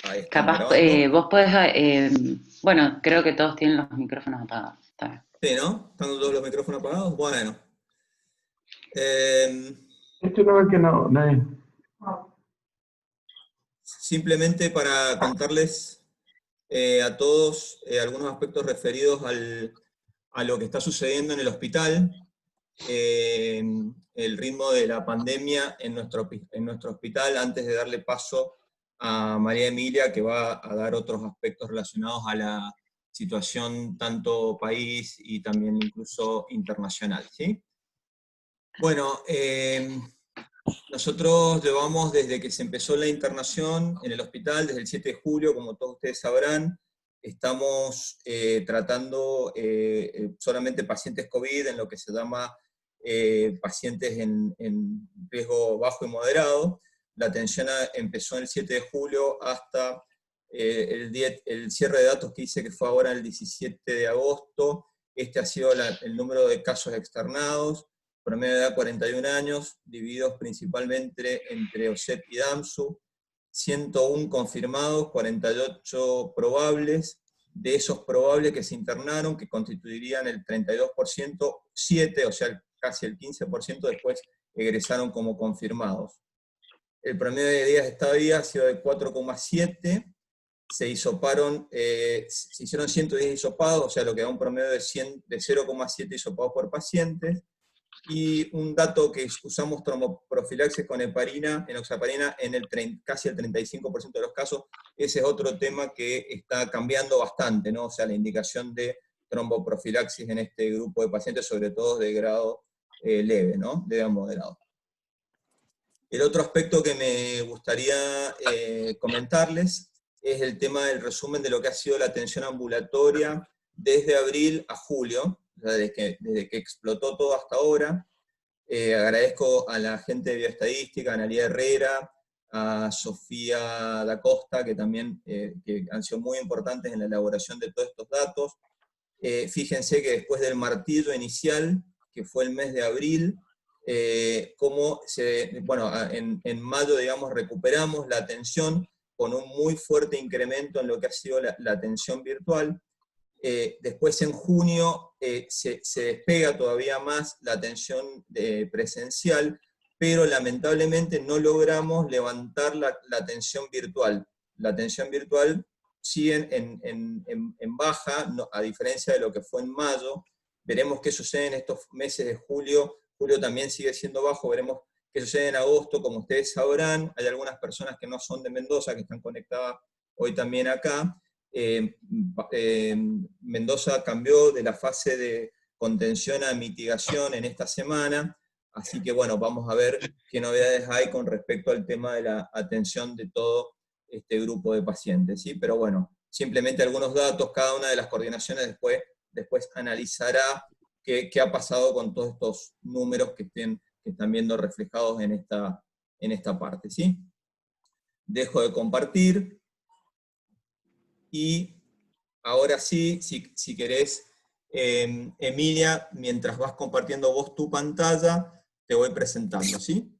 Ahí estamos Capaz, grabando. vos podés, bueno, creo que todos tienen los micrófonos apagados. Está bien. Sí, ¿no? ¿Están todos los micrófonos apagados? Bueno. Eh, Este no es que no, no es. Simplemente para contarles a todos algunos aspectos referidos a lo que está sucediendo en el hospital, eh, el ritmo de la pandemia en nuestro hospital, antes de darle paso a María Emilia, que va a dar otros aspectos relacionados a la situación tanto país y también incluso internacional, ¿sí? Bueno, nosotros llevamos desde que se empezó la internación en el hospital, desde el 7 de julio, como todos ustedes sabrán, estamos tratando solamente pacientes COVID en lo que se llama pacientes en riesgo bajo y moderado. La atención empezó el 7 de julio hasta el cierre de datos que hice, que fue ahora el 17 de agosto. Este ha sido el número de casos externados, promedio de edad 41 años, divididos principalmente entre OSEP y DAMSU, 101 confirmados, 48 probables. De esos probables que se internaron, que constituirían el 32%, 7, o sea, casi el 15% después egresaron como confirmados. El promedio de días de estadía ha sido de 4,7, se hicieron 110 hisopados, o sea, lo que da un promedio de 0,7 hisopados por paciente. Y un dato que usamos tromboprofilaxis con heparina, enoxaparina, casi el 35% de los casos. Ese es otro tema que está cambiando bastante, ¿no? O sea, la indicación de tromboprofilaxis en este grupo de pacientes, sobre todo de grado leve, ¿no? Leve a moderado. El otro aspecto que me gustaría comentarles es el tema del resumen de lo que ha sido la atención ambulatoria desde abril a julio, desde que explotó todo hasta ahora. Agradezco a la gente de Bioestadística, a Analía Herrera, a Sofía da Costa, que también que han sido muy importantes en la elaboración de todos estos datos. Fíjense que después del martillo inicial, que fue el mes de abril, en mayo, digamos, recuperamos la atención con un muy fuerte incremento en lo que ha sido la atención virtual. Después en junio se despega todavía más la atención presencial, pero lamentablemente no logramos levantar la atención virtual. La atención virtual sigue en baja, a diferencia de lo que fue en mayo. Veremos qué sucede en estos meses de julio. Julio también sigue siendo bajo, veremos qué sucede en agosto. Como ustedes sabrán, hay algunas personas que no son de Mendoza, que están conectadas hoy también acá. Mendoza cambió de la fase de contención a mitigación en esta semana, así que bueno, vamos a ver qué novedades hay con respecto al tema de la atención de todo este grupo de pacientes, ¿sí? Pero bueno, simplemente algunos datos, cada una de las coordinaciones después analizará qué ha pasado con todos estos números que están viendo reflejados en esta parte, ¿sí? Dejo de compartir. Y ahora sí, si querés, Emilia, mientras vas compartiendo vos tu pantalla, te voy presentando, ¿sí?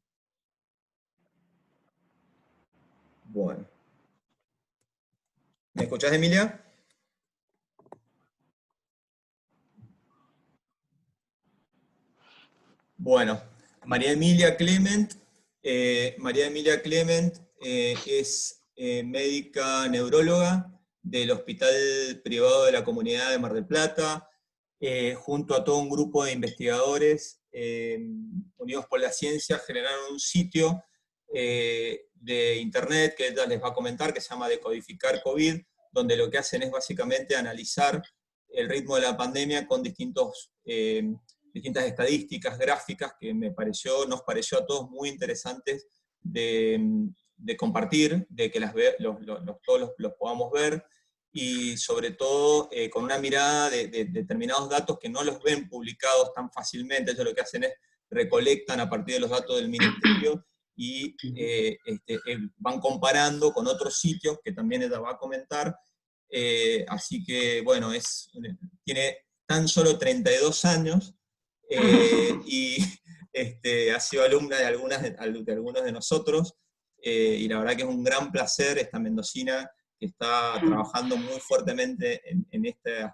Bueno. ¿Me escuchás, Emilia? Bueno, María Emilia Clement. María Emilia Clement es médica neuróloga del Hospital Privado de la Comunidad de Mar del Plata, junto a todo un grupo de investigadores unidos por la ciencia, generaron un sitio de internet que ella les va a comentar, que se llama Decodificar COVID, donde lo que hacen es básicamente analizar el ritmo de la pandemia con distintas estadísticas, gráficas, que nos pareció a todos muy interesantes de compartir, de que todos los podamos ver, y sobre todo con una mirada de determinados datos que no los ven publicados tan fácilmente. Ellos lo que hacen es recolectan a partir de los datos del ministerio y van comparando con otros sitios que también ella va a comentar. Así que, bueno, tiene tan solo 32 años y ha sido alumna de algunos de nosotros. y la verdad que es un gran placer esta mendocina que está trabajando muy fuertemente en este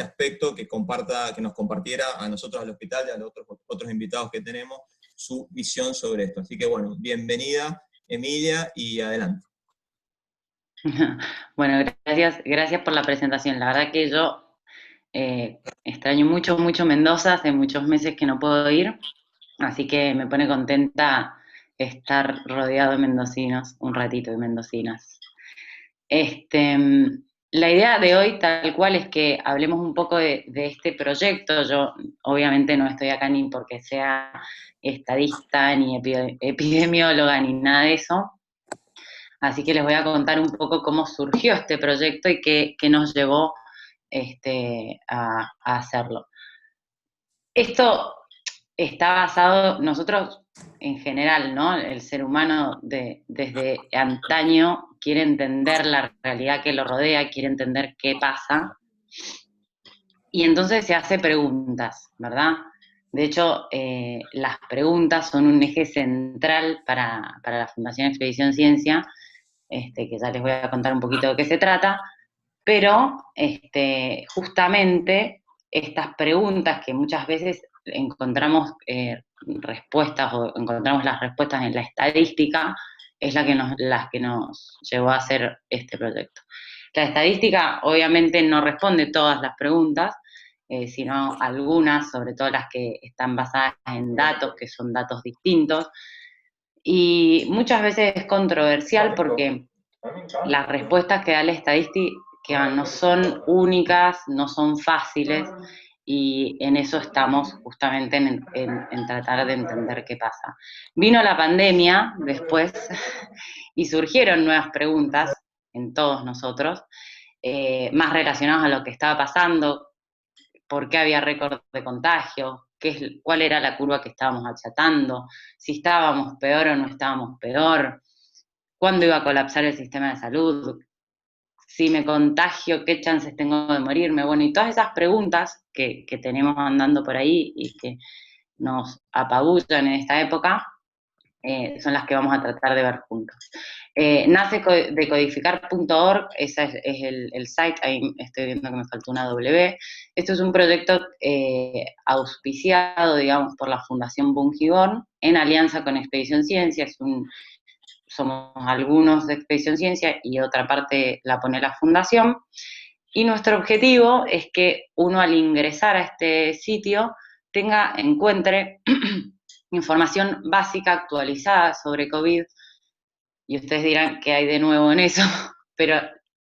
aspecto, que nos compartiera a nosotros al hospital y a los otros invitados que tenemos su visión sobre esto. Así que bueno, bienvenida Emilia y adelante. Bueno, gracias por la presentación. La verdad que yo extraño mucho Mendoza, hace muchos meses que no puedo ir, así que me pone contenta estar rodeado de mendocinos, un ratito de mendocinas. La idea de hoy, tal cual, es que hablemos un poco de este proyecto. Yo obviamente no estoy acá ni porque sea estadista, ni epidemióloga, ni nada de eso. Así que les voy a contar un poco cómo surgió este proyecto y qué nos llevó a hacerlo. Esto está basado, nosotros en general, ¿no? El ser humano desde antaño quiere entender la realidad que lo rodea, quiere entender qué pasa, y entonces se hace preguntas, ¿verdad? De hecho, las preguntas son un eje central para la Fundación Expedición Ciencia, que ya les voy a contar un poquito de qué se trata, pero justamente estas preguntas que muchas veces encontramos respuestas o encontramos las respuestas en la estadística, es las que nos llevó a hacer este proyecto. La estadística obviamente no responde todas las preguntas, sino algunas, sobre todo las que están basadas en datos, que son datos distintos, y muchas veces es controversial porque las respuestas que da la estadística no son únicas, no son fáciles, y en eso estamos justamente en tratar de entender qué pasa. Vino la pandemia después y surgieron nuevas preguntas en todos nosotros, más relacionadas a lo que estaba pasando, por qué había récord de contagio, cuál era la curva que estábamos achatando, si estábamos peor o no estábamos peor, cuándo iba a colapsar el sistema de salud, si me contagio, qué chances tengo de morirme. Bueno, y todas esas preguntas que tenemos andando por ahí y que nos apabullan en esta época, son las que vamos a tratar de ver juntos. Nace decodificar.org, ese es el site, ahí estoy viendo que me faltó una W. Esto es un proyecto auspiciado, digamos, por la Fundación Bungibón, en alianza con Expedición Ciencia. Somos algunos de Expedición Ciencia y otra parte la pone la Fundación. Y nuestro objetivo es que uno, al ingresar a este sitio, encuentre información básica actualizada sobre COVID, y ustedes dirán qué hay de nuevo en eso, pero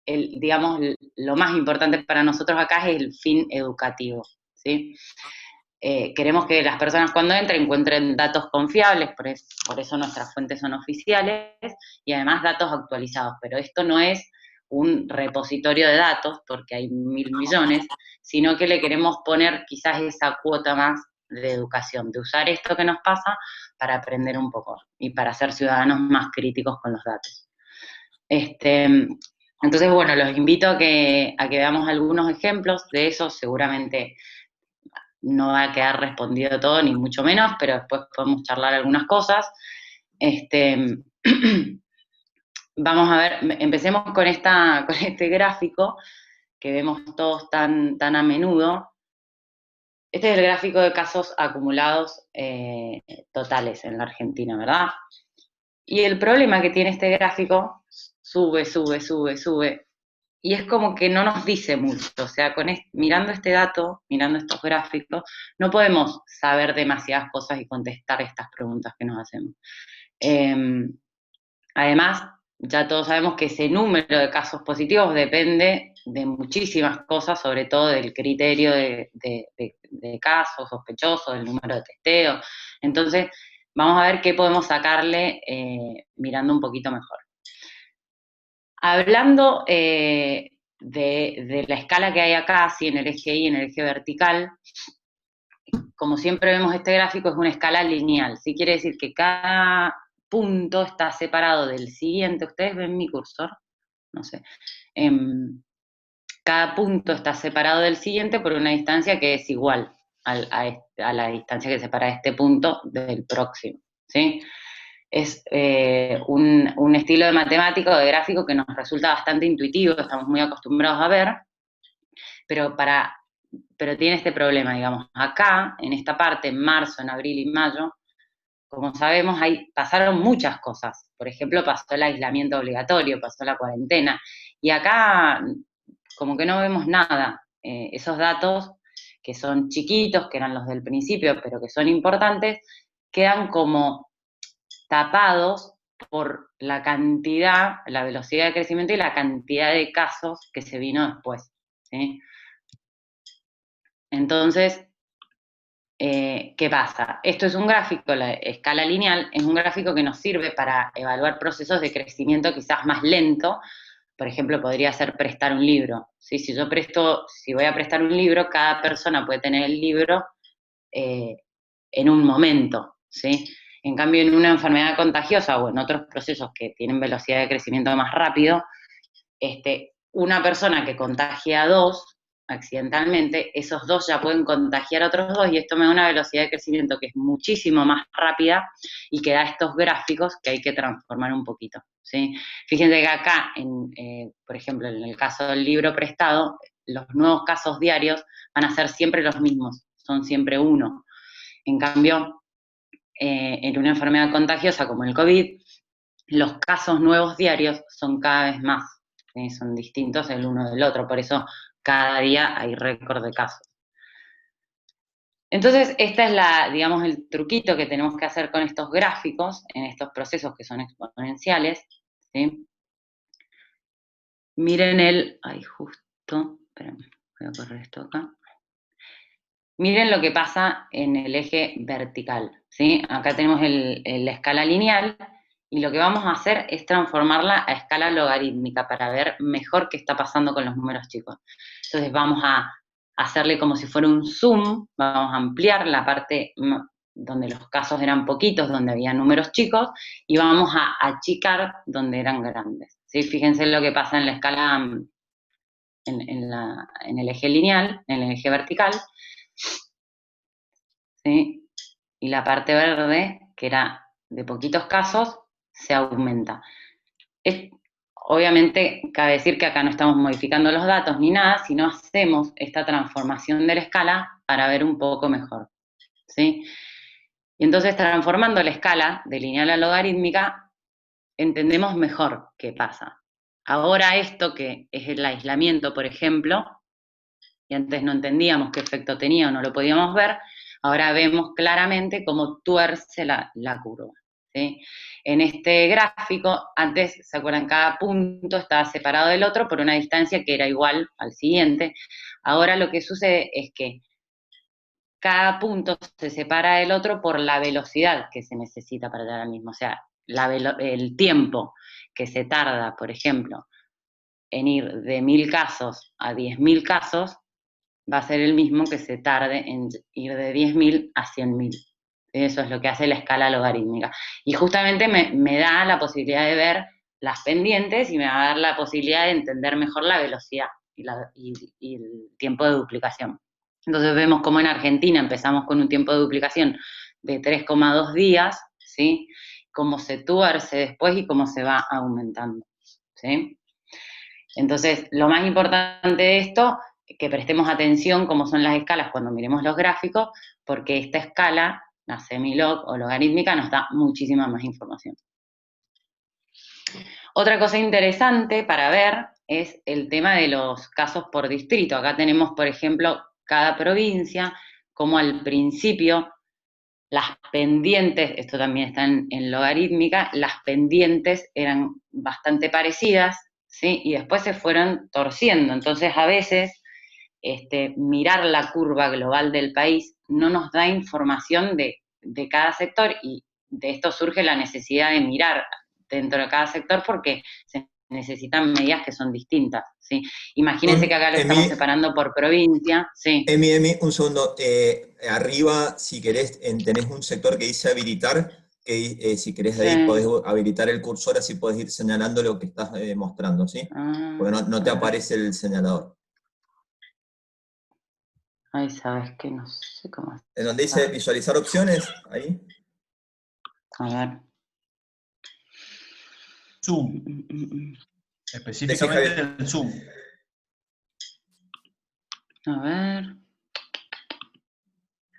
digamos, lo más importante para nosotros acá es el fin educativo, ¿sí? Queremos que las personas cuando entren encuentren datos confiables, por eso nuestras fuentes son oficiales, y además datos actualizados, pero esto no es un repositorio de datos, porque hay 1.000 millones, sino que le queremos poner quizás esa cuota más de educación, de usar esto que nos pasa para aprender un poco y para ser ciudadanos más críticos con los datos. Entonces, bueno, los invito a que veamos algunos ejemplos de eso. Seguramente no va a quedar respondido todo, ni mucho menos, pero después podemos charlar algunas cosas. Vamos a ver, empecemos con este gráfico que vemos todos tan a menudo. Este es el gráfico de casos acumulados totales en la Argentina, ¿verdad? Y el problema que tiene este gráfico, sube, y es como que no nos dice mucho. O sea, mirando este dato, mirando estos gráficos, no podemos saber demasiadas cosas y contestar estas preguntas que nos hacemos. Además, ya todos sabemos que ese número de casos positivos depende de muchísimas cosas, sobre todo del criterio de casos sospechosos, del número de testeo. Entonces, vamos a ver qué podemos sacarle mirando un poquito mejor. Hablando de la escala que hay acá, así en el eje Y, en el eje vertical, como siempre vemos este gráfico, es una escala lineal, ¿sí? Quiere decir que cada punto está separado del siguiente. ¿Ustedes ven mi cursor? No sé. Cada punto está separado del siguiente por una distancia que es igual a la distancia que separa este punto del próximo, ¿sí? es un estilo de matemático, de gráfico, que nos resulta bastante intuitivo, estamos muy acostumbrados a ver, pero tiene este problema, digamos, acá, en esta parte, en marzo, en abril y mayo, como sabemos, pasaron muchas cosas. Por ejemplo, pasó el aislamiento obligatorio, pasó la cuarentena, y acá como que no vemos nada. Esos datos, que son chiquitos, que eran los del principio, pero que son importantes, quedan como tapados por la cantidad, la velocidad de crecimiento y la cantidad de casos que se vino después, ¿sí? Entonces, ¿qué pasa? Esto es un gráfico, la escala lineal es un gráfico que nos sirve para evaluar procesos de crecimiento quizás más lento. Por ejemplo, podría ser prestar un libro, ¿sí? Si voy a prestar un libro, cada persona puede tener el libro en un momento, ¿sí? En cambio, en una enfermedad contagiosa o en otros procesos que tienen velocidad de crecimiento más rápido, una persona que contagia a dos accidentalmente, esos dos ya pueden contagiar a otros dos y esto me da una velocidad de crecimiento que es muchísimo más rápida y que da estos gráficos que hay que transformar un poquito, ¿sí? Fíjense que acá, por ejemplo, en el caso del libro prestado, los nuevos casos diarios van a ser siempre los mismos, son siempre uno. En cambio, en una enfermedad contagiosa como el COVID, los casos nuevos diarios son cada vez más, ¿sí? Son distintos el uno del otro, por eso cada día hay récord de casos. Entonces, esta es digamos, el truquito que tenemos que hacer con estos gráficos, en estos procesos que son exponenciales, ¿sí? Miren espérenme, voy a correr esto acá. Miren lo que pasa en el eje vertical, ¿sí? Acá tenemos la escala lineal, y lo que vamos a hacer es transformarla a escala logarítmica para ver mejor qué está pasando con los números chicos. Entonces vamos a hacerle como si fuera un zoom, vamos a ampliar la parte donde los casos eran poquitos, donde había números chicos, y vamos a achicar donde eran grandes, ¿sí? Fíjense lo que pasa en la escala, en el eje lineal, en el eje vertical, ¿sí? Y la parte verde, que era de poquitos casos, se aumenta. Obviamente, cabe decir que acá no estamos modificando los datos ni nada, sino hacemos esta transformación de la escala para ver un poco mejor, ¿sí? Y entonces, transformando la escala de lineal a logarítmica, entendemos mejor qué pasa. Ahora esto, que es el aislamiento, por ejemplo, y antes no entendíamos qué efecto tenía o no lo podíamos ver, ahora vemos claramente cómo tuerce la curva, ¿sí? En este gráfico, antes, ¿se acuerdan? Cada punto estaba separado del otro por una distancia que era igual al siguiente. Ahora lo que sucede es que cada punto se separa del otro por la velocidad que se necesita para llegar al mismo. O sea, el tiempo que se tarda, por ejemplo, en ir de 1000 casos a 10.000 casos, va a ser el mismo que se tarde en ir de 10.000 a 100.000. Eso es lo que hace la escala logarítmica. Y justamente me da la posibilidad de ver las pendientes y me va a dar la posibilidad de entender mejor la velocidad y el tiempo de duplicación. Entonces vemos cómo en Argentina empezamos con un tiempo de duplicación de 3,2 días, ¿sí? Cómo se tuerce después y cómo se va aumentando, ¿sí? Entonces, lo más importante de esto, que prestemos atención cómo son las escalas cuando miremos los gráficos, porque esta escala, la semilog o logarítmica, nos da muchísima más información. Otra cosa interesante para ver es el tema de los casos por distrito. Acá tenemos, por ejemplo, cada provincia, como al principio las pendientes, esto también está en logarítmica, las pendientes eran bastante parecidas, ¿sí? Y después se fueron torciendo. Entonces, a veces, mirar la curva global del país no nos da información de cada sector, y de esto surge la necesidad de mirar dentro de cada sector porque se necesitan medidas que son distintas, ¿sí? Imagínense que acá lo estamos separando por provincia, ¿sí? Emi, un segundo. Arriba, si querés, tenés un sector que dice habilitar, que si querés de ahí podés habilitar el cursor, así podés ir señalando lo que estás mostrando, ¿sí? Porque no te aparece el señalador. Ay, sabes que no sé cómo. En donde dice visualizar opciones, ahí. A ver. Zoom. Específicamente del Zoom. A ver.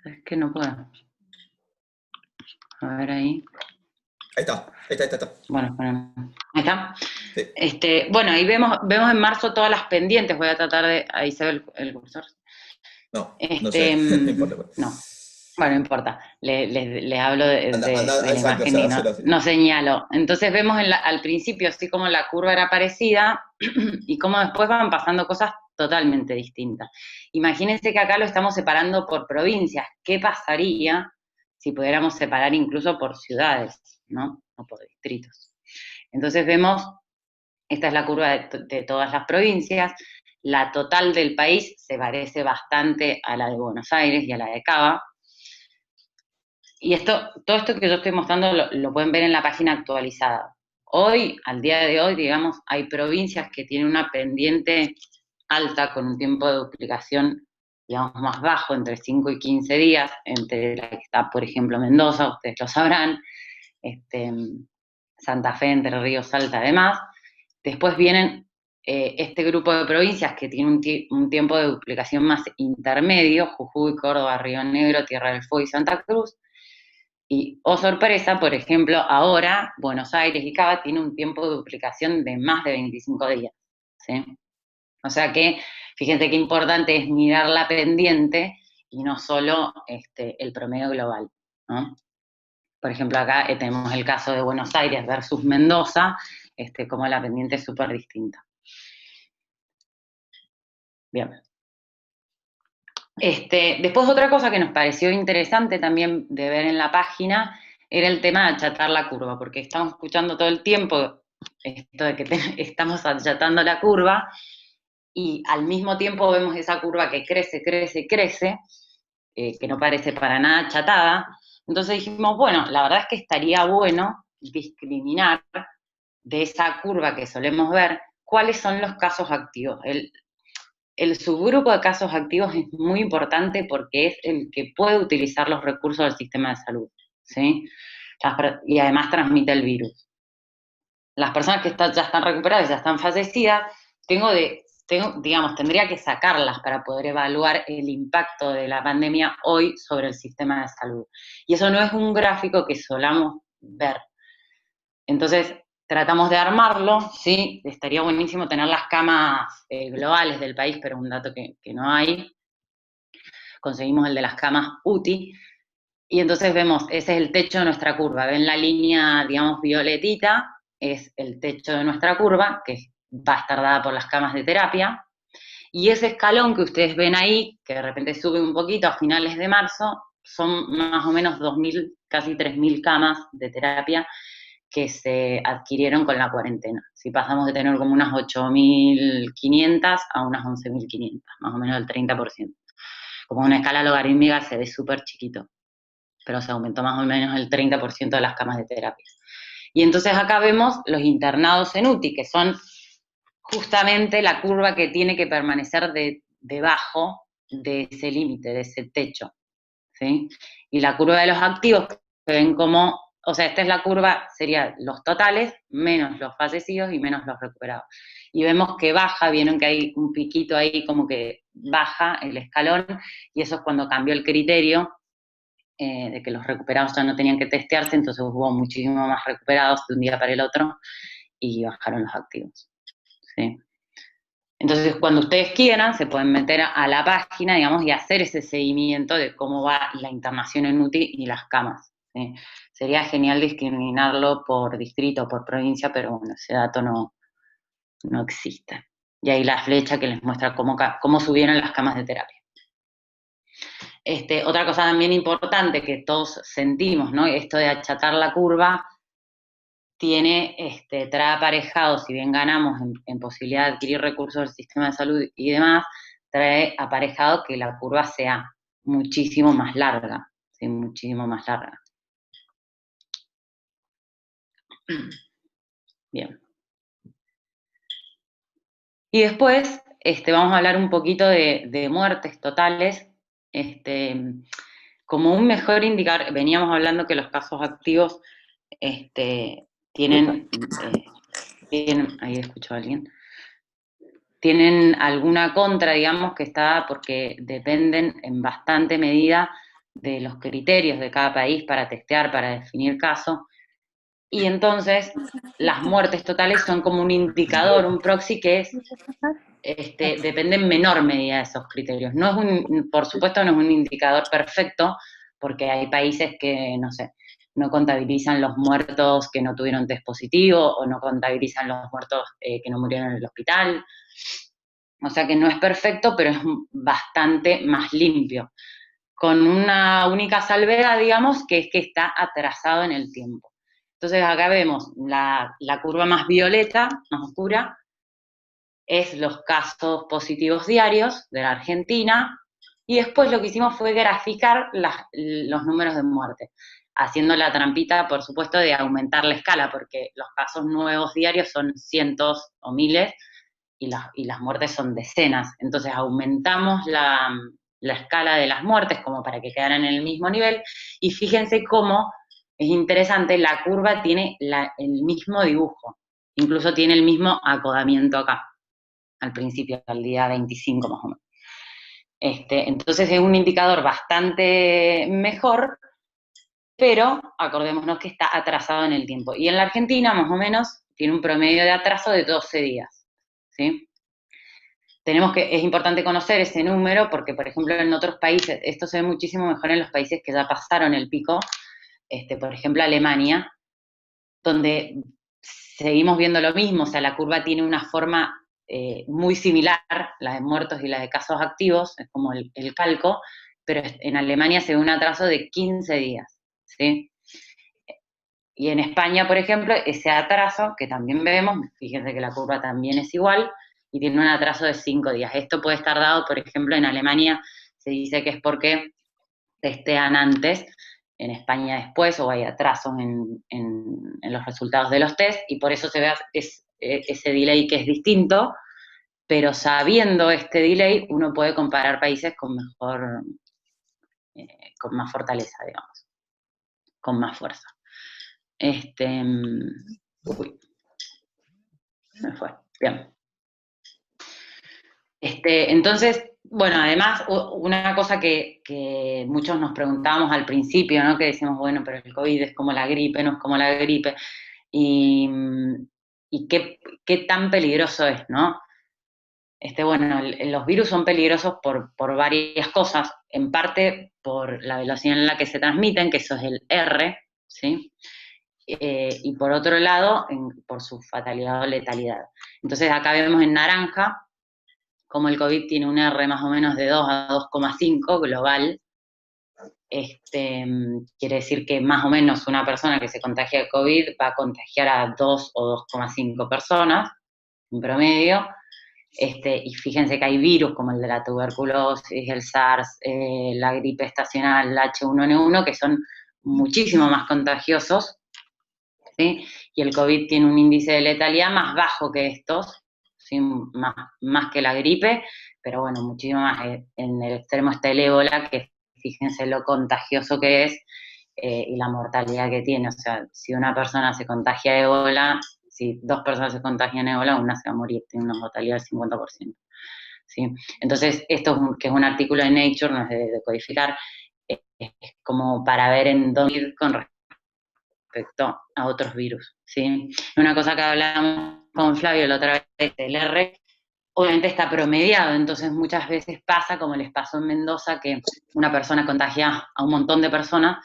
Es que no puedo. A ver ahí. Ahí está. Bueno, ahí está. Sí. Bueno, ahí vemos en marzo todas las pendientes. Voy a tratar de... Ahí se ve el cursor. No sé, no importa. No. Bueno, no importa. Le hablo de la exacto, imagen y así. no señalo. Entonces vemos al principio así como la curva era parecida y cómo después van pasando cosas totalmente distintas. Imagínense que acá lo estamos separando por provincias. ¿Qué pasaría si pudiéramos separar incluso por ciudades, ¿no? O por distritos. Entonces vemos, esta es la curva de todas las provincias. La total del país se parece bastante a la de Buenos Aires y a la de Cava. Y todo esto que yo estoy mostrando lo pueden ver en la página actualizada. Hoy, al día de hoy, digamos, hay provincias que tienen una pendiente alta con un tiempo de duplicación, digamos, más bajo, entre 5 y 15 días, entre la que está, por ejemplo, Mendoza, ustedes lo sabrán, Santa Fe, Entre Ríos, Salta, además. Después vienen este grupo de provincias que tiene un tiempo de duplicación más intermedio, Jujuy, Córdoba, Río Negro, Tierra del Fuego y Santa Cruz. Y, oh sorpresa, por ejemplo, ahora Buenos Aires y Cava tienen un tiempo de duplicación de más de 25 días, ¿sí? O sea que, fíjense qué importante es mirar la pendiente y no solo el promedio global, ¿no? Por ejemplo, acá tenemos el caso de Buenos Aires versus Mendoza, como la pendiente es súper distinta. Bien. Después otra cosa que nos pareció interesante también de ver en la página era el tema de achatar la curva, porque estamos escuchando todo el tiempo esto de que estamos achatando la curva y al mismo tiempo vemos esa curva que crece, que no parece para nada achatada. Entonces dijimos, bueno, la verdad es que estaría bueno discriminar de esa curva que solemos ver cuáles son los casos activos. El subgrupo de casos activos es muy importante porque es el que puede utilizar los recursos del sistema de salud, ¿sí? Y además transmite el virus. Las personas que ya están recuperadas, ya están fallecidas, tendría que sacarlas para poder evaluar el impacto de la pandemia hoy sobre el sistema de salud. Y eso no es un gráfico que solamos ver. Entonces, tratamos de armarlo, ¿sí? Estaría buenísimo tener las camas globales del país, pero es un dato que no hay. Conseguimos el de las camas UTI, y entonces vemos, ese es el techo de nuestra curva. Ven la línea, digamos, violetita, es el techo de nuestra curva, que va a estar dada por las camas de terapia, y ese escalón que ustedes ven ahí, que de repente sube un poquito a finales de marzo, son más o menos 2.000, casi 3.000 camas de terapia que se adquirieron con la cuarentena. Si pasamos de tener como unas 8.500 a unas 11.500, más o menos el 30%. Como una escala logarítmica se ve súper chiquito, pero se aumentó más o menos el 30% de las camas de terapia. Y entonces acá vemos los internados en UTI, que son justamente la curva que tiene que permanecer debajo de ese límite, de ese techo, ¿sí? Y la curva de los activos, que ven como, o sea, esta es la curva, serían los totales, menos los fallecidos y menos los recuperados. Y vemos que baja, vieron que hay un piquito ahí como que baja el escalón, y eso es cuando cambió el criterio de que los recuperados ya no tenían que testearse, entonces hubo muchísimo más recuperados de un día para el otro y bajaron los activos, ¿sí? Entonces, cuando ustedes quieran, se pueden meter a la página, digamos, y hacer ese seguimiento de cómo va la internación en UTI y las camas, ¿sí? Sería genial discriminarlo por distrito o por provincia, pero bueno, ese dato no existe. Y ahí la flecha que les muestra cómo subieron las camas de terapia. Otra cosa también importante que todos sentimos, ¿no? Esto de achatar la curva trae aparejado, si bien ganamos en posibilidad de adquirir recursos del sistema de salud y demás, trae aparejado que la curva sea muchísimo más larga, ¿sí? Muchísimo más larga. Bien. Y después vamos a hablar un poquito de muertes totales, como un mejor veníamos hablando que los casos activos tienen ahí escucho a alguien, tienen alguna contra, digamos, que está porque dependen en bastante medida de los criterios de cada país para testear, para definir casos, y entonces las muertes totales son como un indicador, un proxy que es, depende en menor medida de esos criterios. No es por supuesto no es un indicador perfecto, porque hay países que, no sé, no contabilizan los muertos que no tuvieron test positivo, o no contabilizan los muertos que no murieron en el hospital. O sea que no es perfecto, pero es bastante más limpio. Con una única salvedad, digamos, que es que está atrasado en el tiempo. Entonces acá vemos la curva más violeta, más oscura, es los casos positivos diarios de la Argentina, y después lo que hicimos fue graficar los números de muerte, haciendo la trampita, por supuesto, de aumentar la escala, porque los casos nuevos diarios son cientos o miles, y las muertes son decenas. Entonces aumentamos la escala de las muertes como para que quedaran en el mismo nivel, y fíjense cómo es interesante, la curva tiene el mismo dibujo, incluso tiene el mismo acodamiento acá, al principio, al día 25 más o menos. Entonces es un indicador bastante mejor, pero acordémonos que está atrasado en el tiempo. Y en la Argentina, más o menos, tiene un promedio de atraso de 12 días, ¿sí? Es importante conocer ese número porque, por ejemplo, en otros países, esto se ve muchísimo mejor en los países que ya pasaron el pico, por ejemplo, Alemania, donde seguimos viendo lo mismo, o sea, la curva tiene una forma muy similar, la de muertos y la de casos activos, es como el calco, pero en Alemania se ve un atraso de 15 días, ¿sí? Y en España, por ejemplo, ese atraso que también vemos, fíjense que la curva también es igual, y tiene un atraso de 5 días. Esto puede estar dado, por ejemplo, en Alemania se dice que es porque testean antes, en España después, o hay atrasos en los resultados de los test, y por eso se ve ese delay que es distinto, pero sabiendo este delay, uno puede comparar países con con más fortaleza, digamos, con más fuerza. Uy, se me fue, bien. Entonces, bueno, además, una cosa que muchos nos preguntábamos al principio, ¿no? Que decimos, bueno, pero el COVID es como la gripe, no es como la gripe, y qué tan peligroso es, ¿no? Bueno, los virus son peligrosos por varias cosas, en parte por la velocidad en la que se transmiten, que eso es el R, ¿sí? Y por otro lado, por su fatalidad o letalidad. Entonces acá vemos en naranja como el COVID tiene un R más o menos de 2 a 2,5 global. Quiere decir que más o menos una persona que se contagia de COVID va a contagiar a 2 o 2,5 personas, en promedio. Y fíjense que hay virus como el de la tuberculosis, el SARS, la gripe estacional, el H1N1, que son muchísimo más contagiosos, ¿sí? Y el COVID tiene un índice de letalidad más bajo que estos, ¿sí? Más que la gripe, pero bueno, muchísimo más. En el extremo está el ébola, que fíjense lo contagioso que es y la mortalidad que tiene. O sea, si una persona se contagia de ébola, si 2 personas se contagian de ébola, una se va a morir, tiene una mortalidad del 50%. ¿Sí? Entonces, esto que es un artículo de Nature, no es de codificar, es como para ver en dónde ir con respecto a otros virus, ¿sí? Una cosa que hablamos con Flavio la otra vez, el R, obviamente está promediado, entonces muchas veces pasa, como les pasó en Mendoza, que una persona contagia a un montón de personas,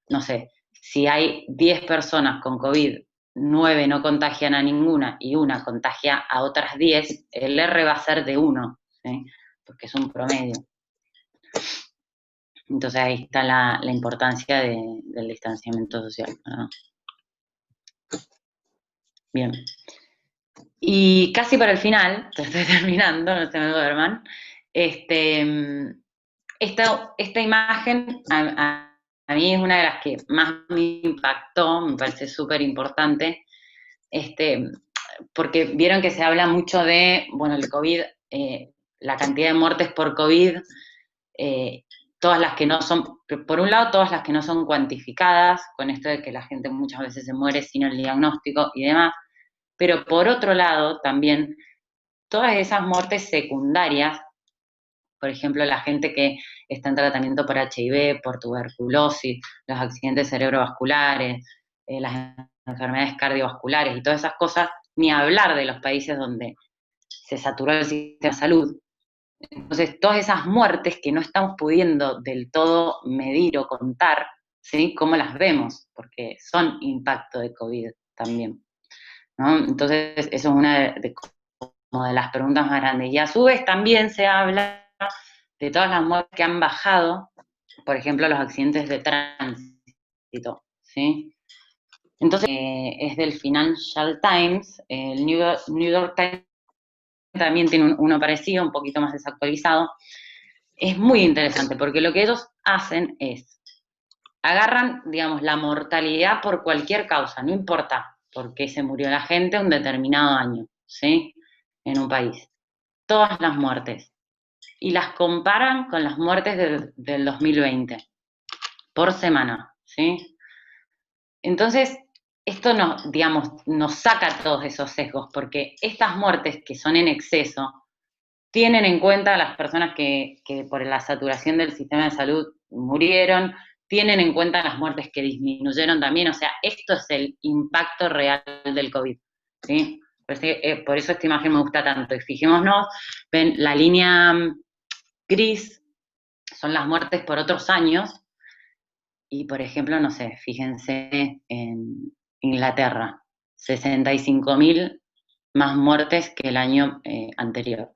no sé, si hay 10 personas con COVID, 9 no contagian a ninguna y una contagia a otras 10, el R va a ser de 1, ¿sí? Porque es un promedio. Entonces ahí está la importancia del distanciamiento social, ¿no? Bien. Y casi para el final, te estoy terminando, no se me duerman, esta imagen a mí es una de las que más me impactó, me parece súper importante, porque vieron que se habla mucho de, bueno, el COVID, la cantidad de muertes por COVID, todas las que no son, por un lado, todas las que no son cuantificadas, con esto de que la gente muchas veces se muere sin el diagnóstico y demás, Pero por otro lado, también, todas esas muertes secundarias, por ejemplo, la gente que está en tratamiento por HIV, por tuberculosis, los accidentes cerebrovasculares, las enfermedades cardiovasculares y todas esas cosas, ni hablar de los países donde se saturó el sistema de salud. Entonces, todas esas muertes que no estamos pudiendo del todo medir o contar, ¿sí? ¿Cómo las vemos? Porque son impacto de COVID también, ¿no? Entonces, eso es una como de las preguntas más grandes. Y a su vez también se habla de todas las muertes que han bajado, por ejemplo, los accidentes de tránsito, ¿sí? Entonces, es del Financial Times, el New York Times también tiene uno parecido, un poquito más desactualizado. Es muy interesante, porque lo que ellos hacen es, agarran, digamos, la mortalidad por cualquier causa, no importa por qué se murió la gente un determinado año, ¿sí? En un país. Todas las muertes. Y las comparan con las muertes del 2020, por semana, ¿sí? Entonces, esto nos, digamos, nos saca todos esos sesgos, porque estas muertes que son en exceso, tienen en cuenta a las personas que por la saturación del sistema de salud murieron, tienen en cuenta las muertes que disminuyeron también, o sea, esto es el impacto real del COVID, ¿sí? Por eso esta imagen me gusta tanto. Y fijémonos, ven, la línea gris son las muertes por otros años, y por ejemplo, no sé, fíjense en Inglaterra, 65.000 más muertes que el año anterior.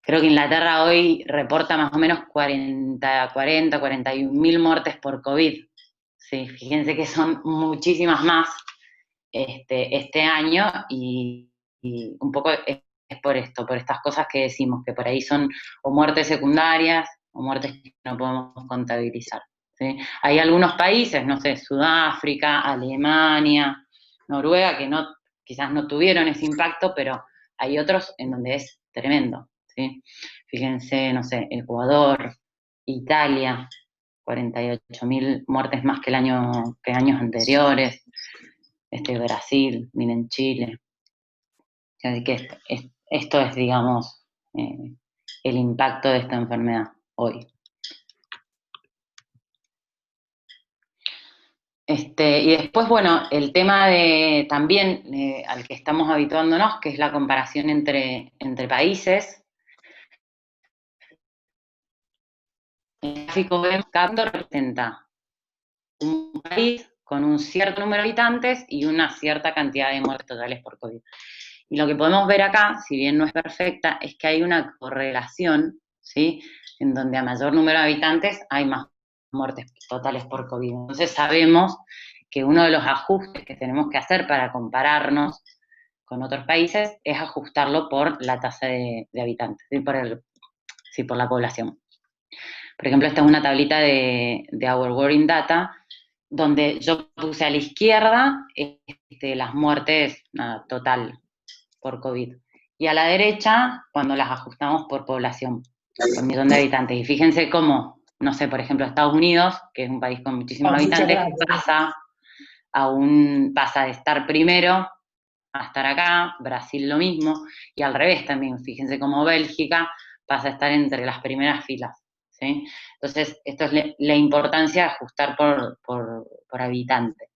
Creo que Inglaterra hoy reporta más o menos 41.000 muertes por COVID. Sí, fíjense que son muchísimas más este año y un poco es por esto, por estas cosas que decimos, que por ahí son o muertes secundarias o muertes que no podemos contabilizar. ¿Sí? Hay algunos países, no sé, Sudáfrica, Alemania, Noruega, que no, quizás no tuvieron ese impacto, pero hay otros en donde es tremendo. ¿Sí? Fíjense, no sé, Ecuador, Italia, 48.000 muertes más que años anteriores, Brasil, miren Chile. Así que esto es, digamos, el impacto de esta enfermedad hoy. Y después, bueno, el tema de también al que estamos habituándonos, que es la comparación entre países. El gráfico vemos que cada representa un país con un cierto número de habitantes y una cierta cantidad de muertes totales por COVID. Y lo que podemos ver acá, si bien no es perfecta, es que hay una correlación, ¿sí? En donde a mayor número de habitantes hay más muertes totales por COVID. Entonces sabemos que uno de los ajustes que tenemos que hacer para compararnos con otros países es ajustarlo por la tasa de habitantes, ¿sí? Por la población. Por ejemplo, esta es una tablita de Our World Data, donde yo puse a la izquierda las muertes total por COVID. Y a la derecha, cuando las ajustamos por población, por millón de habitantes. Y fíjense cómo, no sé, por ejemplo, Estados Unidos, que es un país con muchísimos habitantes, pasa de estar primero a estar acá, Brasil lo mismo, y al revés también, fíjense cómo Bélgica pasa a estar entre las primeras filas, ¿sí? Entonces, esto es la importancia de ajustar por habitante.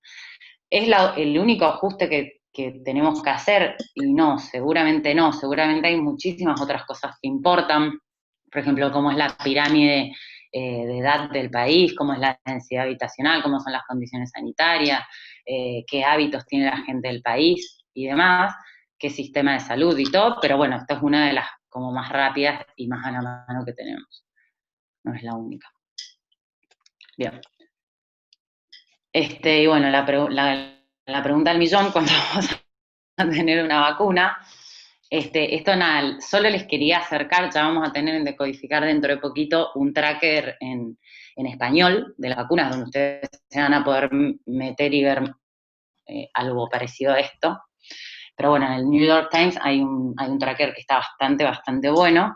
¿Es el único ajuste que tenemos que hacer? Y no, seguramente hay muchísimas otras cosas que importan, por ejemplo, cómo es la pirámide de edad del país, cómo es la densidad habitacional, cómo son las condiciones sanitarias, qué hábitos tiene la gente del país y demás, qué sistema de salud y todo, pero bueno, esta es una de las como más rápidas y más a la mano que tenemos, no es la única. Bien. Y bueno, la pregunta del millón, ¿cuándo vamos a tener una vacuna? Esto nada, solo les quería acercar, ya vamos a tener en Decodificar dentro de poquito un tracker en español de las vacunas, donde ustedes se van a poder meter y ver algo parecido a esto. Pero bueno, en el New York Times hay un tracker que está bastante bueno.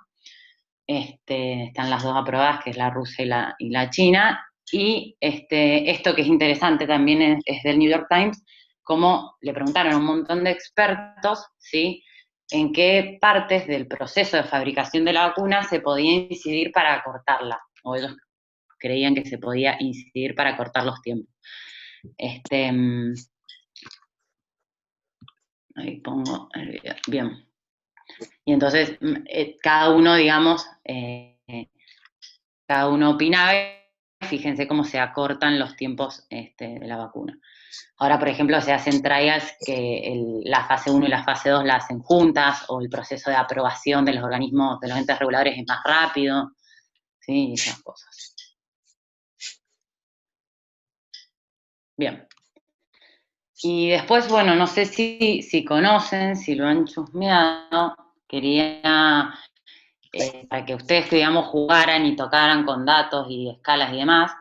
Están las dos aprobadas, que es la rusa y la china. Y esto que es interesante también es del New York Times, cómo le preguntaron a un montón de expertos, ¿sí?, en qué partes del proceso de fabricación de la vacuna se podía incidir para acortarla, o ellos creían que se podía incidir para acortar los tiempos. Ahí pongo el video. Bien. Y entonces, cada uno, digamos, cada uno opinaba, fíjense cómo se acortan los tiempos de la vacuna. Ahora, por ejemplo, se hacen trials que la fase 1 y la fase 2 la hacen juntas, o el proceso de aprobación de los organismos, de los entes reguladores es más rápido, ¿sí? Esas cosas. Bien. Y después, bueno, no sé si conocen, si lo han chusmeado, quería, para que ustedes, digamos, jugaran y tocaran con datos y escalas y demás,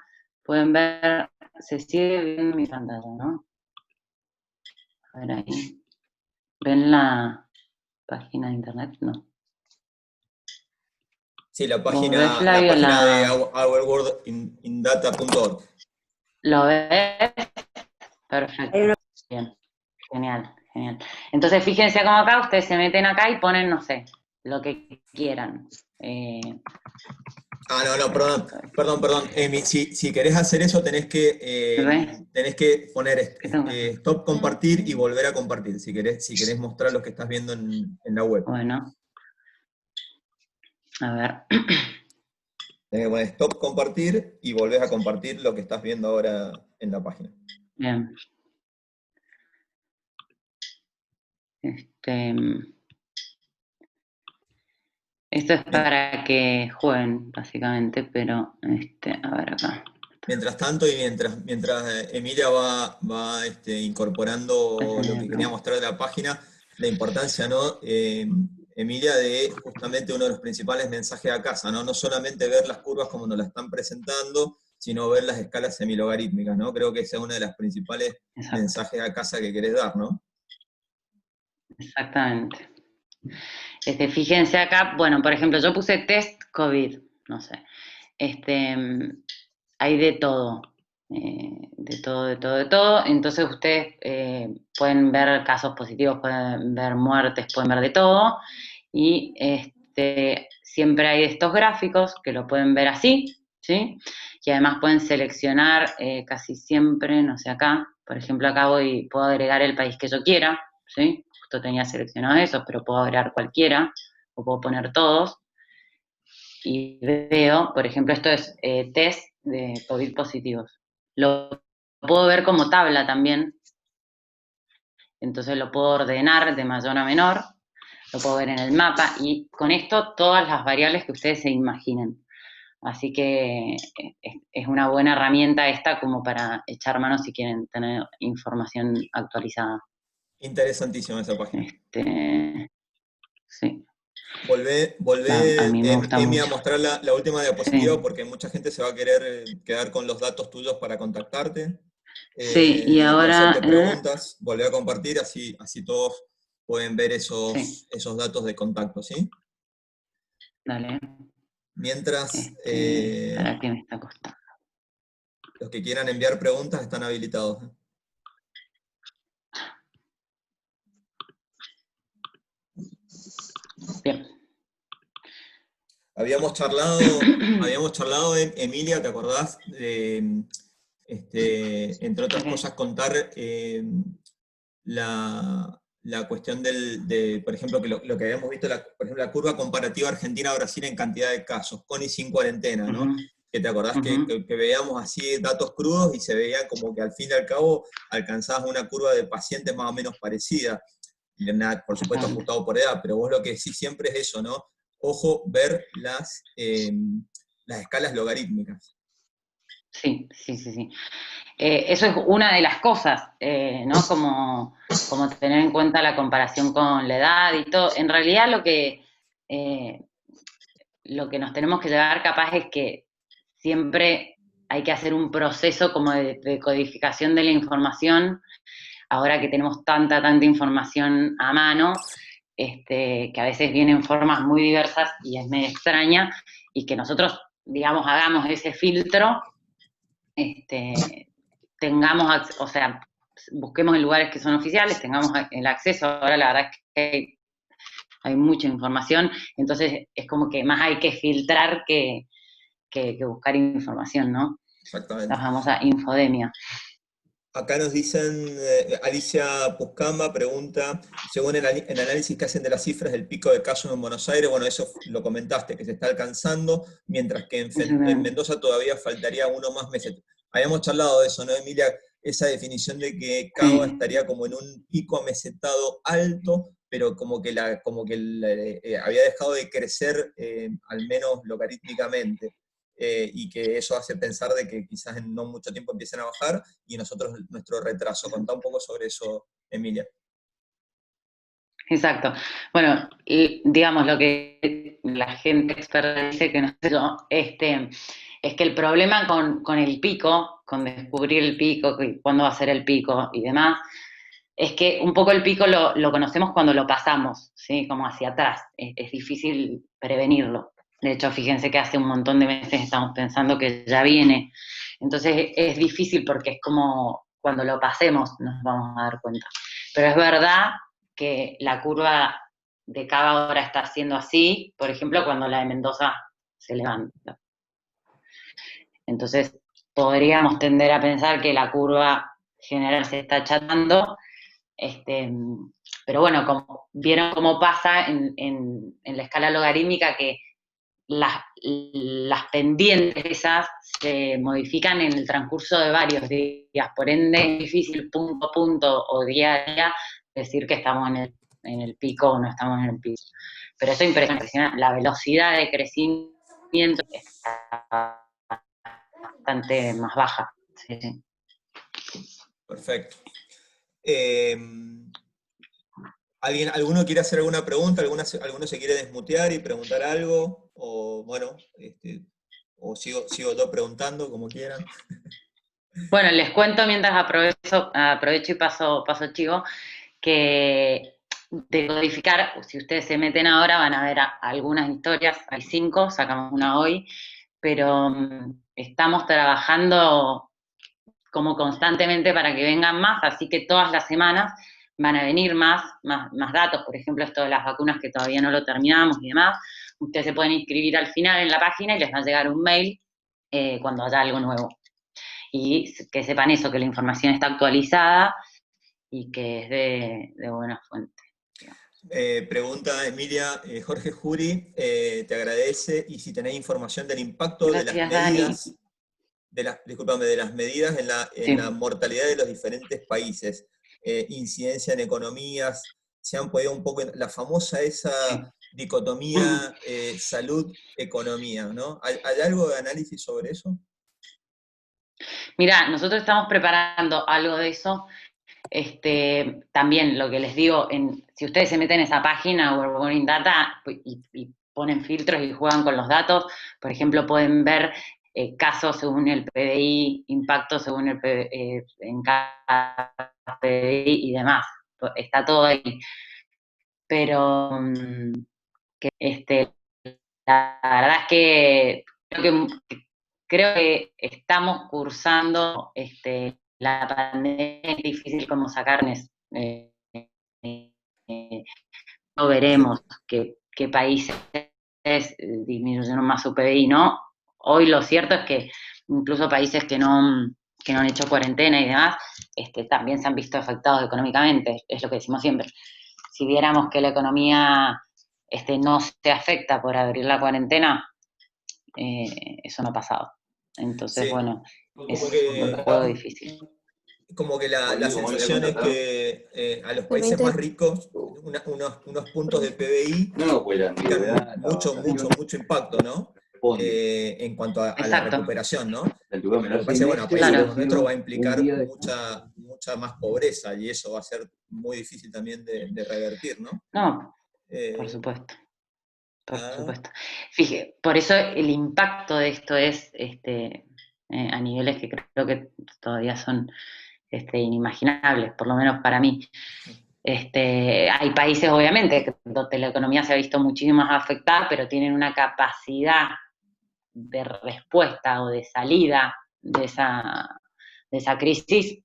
pueden ver, se sigue viendo mi pantalla, ¿no? A ver ahí. ¿Ven la página de internet? No. Sí, la ¿Vos página, ves, Flavio, de ourworldindata.org. ¿Lo ves? Perfecto. Bien. Genial, genial. Entonces, fíjense cómo acá ustedes se meten acá y ponen, no sé, lo que quieran. No, perdón. Emi, si querés hacer eso, tenés que poner stop compartir y volver a compartir, si querés mostrar lo que estás viendo en la web. Bueno. A ver. Tenés que poner stop compartir y volvés a compartir lo que estás viendo ahora en la página. Bien. Esto es para que jueguen, básicamente, pero, a ver acá. Mientras tanto, y mientras Emilia va incorporando lo que quería mostrar de la página, la importancia, ¿no, Emilia, de justamente uno de los principales mensajes a casa, ¿no? No solamente ver las curvas como nos las están presentando, sino ver las escalas semilogarítmicas, ¿no? Creo que ese es uno de los principales mensajes a casa que querés dar, ¿no? Exactamente. Fíjense acá, bueno, por ejemplo, yo puse test COVID, no sé. Hay de todo. De todo. Entonces ustedes pueden ver casos positivos, pueden ver muertes, pueden ver de todo. Y siempre hay estos gráficos que lo pueden ver así, ¿sí? Y además pueden seleccionar casi siempre, no sé, acá, por ejemplo, acá puedo agregar el país que yo quiera, ¿sí? Justo tenía seleccionado eso, pero puedo agregar cualquiera, o puedo poner todos. Y veo, por ejemplo, esto es test de COVID positivos. Lo puedo ver como tabla también, entonces lo puedo ordenar de mayor a menor, lo puedo ver en el mapa, y con esto todas las variables que ustedes se imaginen. Así que es una buena herramienta esta como para echar mano si quieren tener información actualizada. Interesantísima esa página. Sí. Volvé A mí me gusta Emi, mucho. a mostrar la última diapositiva, Sí. porque mucha gente se va a querer quedar con los datos tuyos para contactarte. Sí, y ahora... hacerte preguntas, volvé a compartir, así todos pueden ver esos datos de contacto, ¿sí? Dale. Mientras, ¿Para qué me está costando? los que quieran enviar preguntas están habilitados. Bien. Habíamos charlado, Emilia, ¿te acordás? Entre otras cosas, contar la cuestión por ejemplo, que lo que habíamos visto, por ejemplo, la curva comparativa Argentina-Brasil en cantidad de casos, con y sin cuarentena, ¿no? Que te acordás que veíamos así datos crudos y se veía como que al fin y al cabo alcanzabas una curva de pacientes más o menos parecida, por supuesto ajustado por edad, pero vos lo que decís siempre es eso, ¿no? Ojo, ver las escalas logarítmicas. Sí. Eso es una de las cosas, ¿no? Como tener en cuenta la comparación con la edad y todo. En realidad lo que nos tenemos que llevar capaz es que siempre hay que hacer un proceso como de codificación de la información, ahora que tenemos tanta información a mano, que a veces viene en formas muy diversas y es medio extraña, y que nosotros, digamos, hagamos ese filtro, tengamos, o sea, busquemos en lugares que son oficiales, tengamos el acceso. Ahora la verdad es que hay mucha información, entonces es como que más hay que filtrar que buscar información, ¿no? Exactamente. La famosa infodemia. Acá nos dicen, Alicia Puscamba pregunta, según el análisis que hacen de las cifras del pico de casos en Buenos Aires, bueno, eso lo comentaste, que se está alcanzando, mientras que en Mendoza todavía faltaría uno más meses. Habíamos charlado de eso, ¿no, Emilia? Esa definición de que Cava estaría como en un pico amesetado alto, pero como que había dejado de crecer, al menos logarítmicamente. Y que eso hace pensar de que quizás en no mucho tiempo empiecen a bajar, y nosotros nuestro retraso. Contá un poco sobre eso, Emilia. Exacto. Bueno, y digamos lo que la gente experta dice, que no sé yo, es que el problema con el pico, con descubrir el pico, cuándo va a ser el pico y demás, es que un poco el pico lo conocemos cuando lo pasamos, ¿sí? Como hacia atrás. Es difícil prevenirlo. De hecho, fíjense que hace un montón de meses estamos pensando que ya viene. Entonces es difícil porque es como cuando lo pasemos nos vamos a dar cuenta. Pero es verdad que la curva de Cava ahora está siendo así, por ejemplo, cuando la de Mendoza se levanta. Entonces podríamos tender a pensar que la curva general se está achatando, pero bueno, vieron cómo pasa en la escala logarítmica, que las pendientes esas se modifican en el transcurso de varios días, por ende es difícil punto a punto o día a día decir que estamos en el pico o no estamos en el pico. Pero eso es impresionante, la velocidad de crecimiento está bastante más baja. Sí, sí. Perfecto. ¿Alguno quiere hacer alguna pregunta? ¿Alguno se quiere desmutear y preguntar algo? O bueno, o sigo yo preguntando, como quieran. Bueno, les cuento mientras aprovecho y paso chivo, que de codificar, si ustedes se meten ahora van a ver algunas historias, hay 5, sacamos una hoy, pero estamos trabajando como constantemente para que vengan más, así que todas las semanas van a venir más datos, por ejemplo, esto de las vacunas que todavía no lo terminamos y demás. Ustedes se pueden inscribir al final en la página y les va a llegar un mail cuando haya algo nuevo. Y que sepan eso, que la información está actualizada y que es de buena fuente. Pregunta Emilia, Jorge Juri te agradece, y si tenéis información del impacto de las medidas, de las medidas en la mortalidad de los diferentes países, incidencia en economías, se han podido un poco, la famosa esa dicotomía salud-economía, ¿no? ¿Hay algo de análisis sobre eso? Mirá, nosotros estamos preparando algo de eso. También lo que les digo, si ustedes se meten en esa página, World Data, y ponen filtros y juegan con los datos, por ejemplo, pueden ver casos según el PBI, impacto según el PBI, en cada PBI y demás. Está todo ahí. Pero la verdad es que creo que estamos cursando la pandemia. Es difícil como sacarles. No veremos qué países disminuyeron más su PBI, ¿no? Hoy lo cierto es que incluso países que no han hecho cuarentena y demás, también se han visto afectados económicamente, es lo que decimos siempre. Si viéramos que la economía no se afecta por abrir la cuarentena, eso no ha pasado. Entonces, Sí. bueno, es un Porque, juego difícil. como que la sensación es que a los países más ricos, unos puntos de PBI implican mucho impacto, ¿no? En cuanto a la recuperación, ¿no? Lo que pasa es que, bueno, a países como nuestro va a implicar mucha más pobreza, y eso va a ser muy difícil también de revertir, ¿no? No, por supuesto. Por supuesto. Fíjate, por eso el impacto de esto es a niveles que creo que todavía son inimaginables, por lo menos para mí. Hay países, obviamente, donde la economía se ha visto muchísimo más afectada, pero tienen una capacidad de respuesta o de salida de esa crisis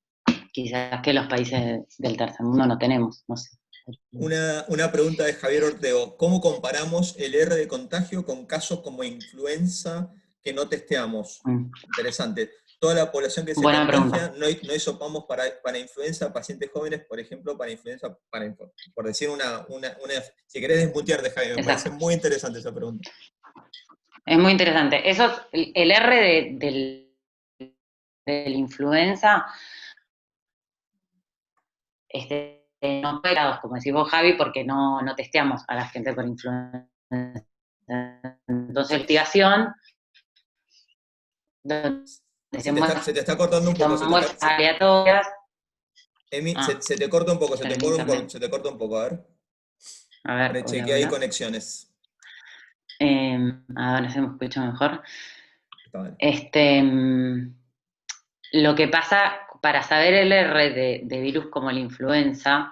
quizás que los países del tercer mundo no tenemos, no sé. Una pregunta de Javier Ortego. ¿Cómo comparamos el R de contagio con casos como influenza que no testeamos? Interesante. Toda la población que se Buena contagia, pregunta. no hisopamos para influenza, pacientes jóvenes, por ejemplo, para influenza, por decir si querés desmutear de Javier, me parece Exacto. muy interesante esa pregunta. Es muy interesante. Eso es el R del influenza, no operados, como decís vos, Javi, porque no testeamos a la gente por influenza. Entonces, la investigación, Se te está cortando un poco. son muestras aleatorias. Emi, se te corta un poco, se te corta un poco, A ver, hola, chequea ahí hola. conexiones. Ahora se me escucha mejor. Está bien. Lo que pasa, para saber el R de virus como la influenza,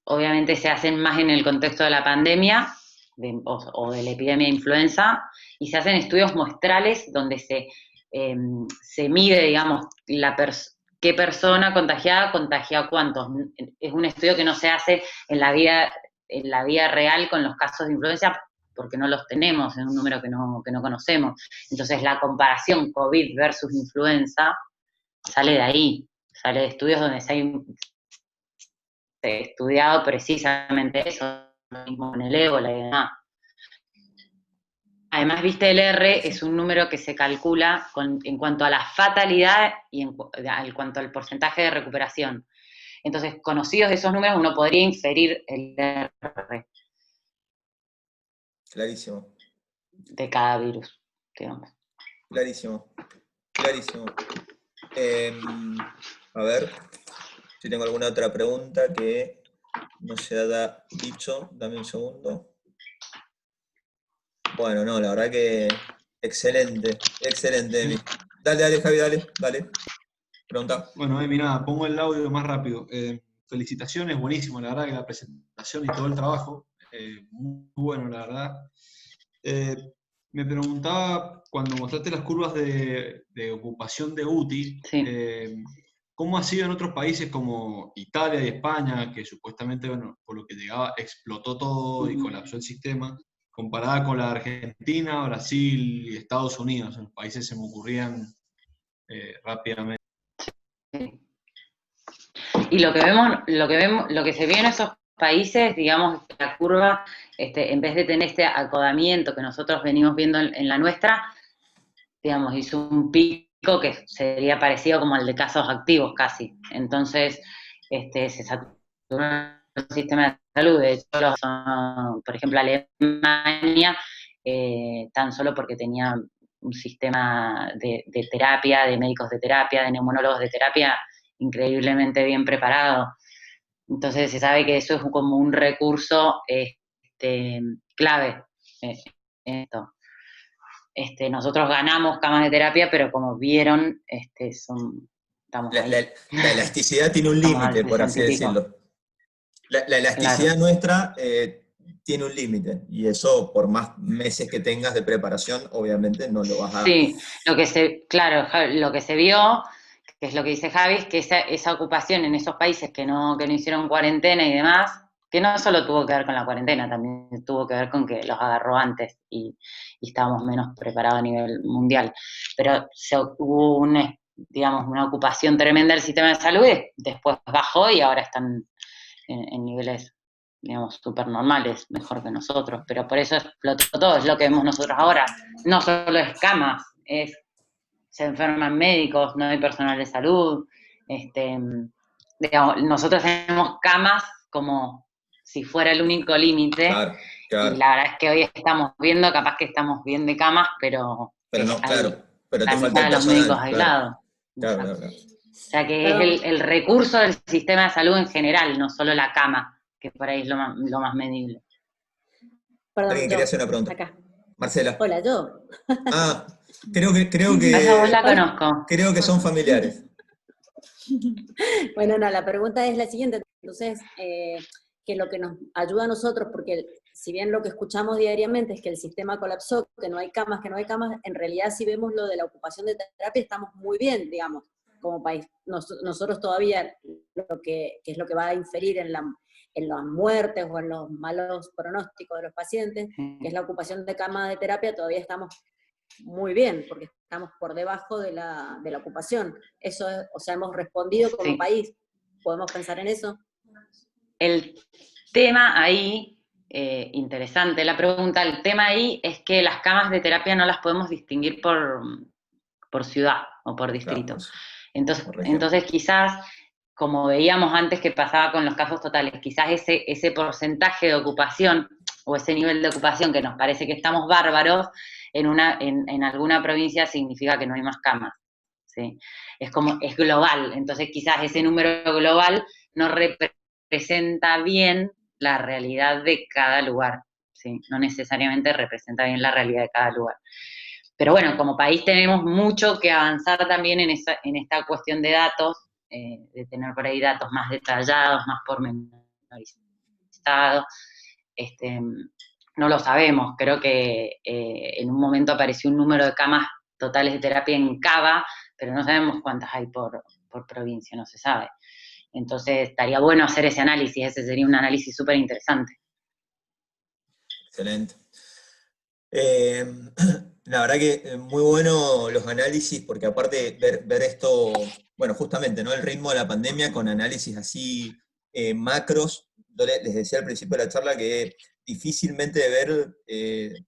obviamente se hacen más en el contexto de la pandemia o de la epidemia de influenza, y se hacen estudios muestrales donde se mide, digamos, qué persona contagia cuántos. Es un estudio que no se hace en la vida real con los casos de influenza, porque no los tenemos, es un número que no conocemos. Entonces la comparación COVID versus influenza sale de ahí, sale de estudios donde se ha estudiado precisamente eso, lo mismo con el ébola y demás. Además, viste, el R es un número que se calcula en cuanto a la fatalidad y en cuanto al porcentaje de recuperación. Entonces, conocidos esos números, uno podría inferir el R. Clarísimo. De cada virus, digamos. Clarísimo. A ver, si tengo alguna otra pregunta que no se haya dicho, dame un segundo. Bueno, no, la verdad que excelente, Emi. Dale, Javi, dale. Pregunta. Bueno, Emi, nada, pongo el audio más rápido. Felicitaciones, buenísimo, la verdad que la presentación y todo el trabajo, muy bueno, la verdad. Me preguntaba, cuando mostraste las curvas de ocupación de UTI, Sí. ¿cómo ha sido en otros países como Italia y España, que supuestamente, bueno, por lo que llegaba, explotó todo y colapsó el sistema, comparada con la Argentina, Brasil y Estados Unidos? En los países se me ocurrían rápidamente. Y lo que se vio en esos países, digamos, la curva, en vez de tener este acodamiento que nosotros venimos viendo en la nuestra, digamos, hizo un pico que sería parecido como al de casos activos casi. Entonces, se saturó el sistema de salud. De hecho, por ejemplo, Alemania, tan solo porque tenía un sistema de terapia, de médicos de terapia, de neumonólogos de terapia, increíblemente bien preparado. Entonces se sabe que eso es como un recurso clave en esto. Nosotros ganamos camas de terapia, pero como vieron, estamos ahí. La elasticidad tiene un límite, por así decirlo. La elasticidad nuestra tiene un límite, y eso, por más meses que tengas de preparación, obviamente no lo vas a... Sí, lo que se vio, que es lo que dice Javi, es que esa ocupación en esos países que no hicieron cuarentena y demás, que no solo tuvo que ver con la cuarentena, también tuvo que ver con que los agarró antes y estábamos menos preparados a nivel mundial. Pero hubo una ocupación tremenda del sistema de salud, y después bajó y ahora están en niveles, digamos, súper normales, mejor que nosotros, pero por eso explotó todo, es lo que vemos nosotros ahora. No solo es camas, se enferman médicos, no hay personal de salud, digamos, nosotros tenemos camas como si fuera el único límite, claro. Y la verdad es que hoy estamos viendo, capaz que estamos bien de camas, pero no, claro, pero la te falta mitad el de los médicos personal, aislados. Claro. O sea que es el recurso del sistema de salud en general, no solo la cama, que por ahí es lo más medible. Perdón, ¿Alguien quería hacer una pregunta? Acá. Marcela. Hola, yo. Creo Esa voz la conozco. Creo que son familiares. Bueno, no, la pregunta es la siguiente. Entonces, que lo que nos ayuda a nosotros, porque si bien lo que escuchamos diariamente es que el sistema colapsó, que no hay camas, en realidad si vemos lo de la ocupación de terapia estamos muy bien, digamos, como país. Nosotros todavía, que es lo que va a inferir en las muertes o en los malos pronósticos de los pacientes, que es la ocupación de cama de terapia, todavía estamos muy bien, porque estamos por debajo de la ocupación. Eso es, o sea, hemos respondido como país. ¿Podemos pensar en eso? El tema ahí, interesante la pregunta, el tema ahí es que las camas de terapia no las podemos distinguir por ciudad o por distrito. Entonces quizás, como veíamos antes que pasaba con los casos totales, quizás ese porcentaje de ocupación o ese nivel de ocupación que nos parece que estamos bárbaros, en alguna provincia significa que no hay más camas. ¿Sí? Es global, entonces quizás ese número global no representa bien la realidad de cada lugar, ¿sí? No necesariamente representa bien la realidad de cada lugar. Pero bueno, como país tenemos mucho que avanzar también en esta cuestión de datos, de tener por ahí datos más detallados, más pormenorizados. No lo sabemos, creo que en un momento apareció un número de camas totales de terapia en Cava, pero no sabemos cuántas hay por provincia, no se sabe. Entonces estaría bueno hacer ese análisis, ese sería un análisis súper interesante. Excelente. La verdad que muy bueno los análisis, porque aparte ver esto, bueno, justamente, ¿no? El ritmo de la pandemia con análisis así macros. Yo les decía al principio de la charla que difícilmente de ver,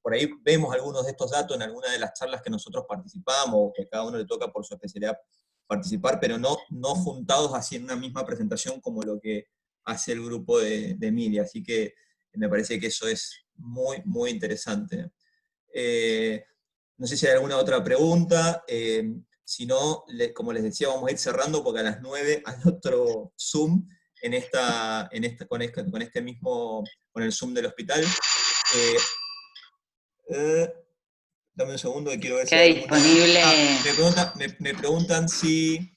por ahí vemos algunos de estos datos en alguna de las charlas que nosotros participamos, o que a cada uno le toca por su especialidad participar, pero no juntados así en una misma presentación como lo que hace el grupo de Emilia. Así que me parece que eso es muy, muy interesante. No sé si hay alguna otra pregunta. Si no, como les decía, vamos a ir cerrando porque a las 9 hay otro Zoom con este mismo, con el Zoom del hospital. Dame un segundo que quiero ver si hay alguna... Disponible... me preguntan si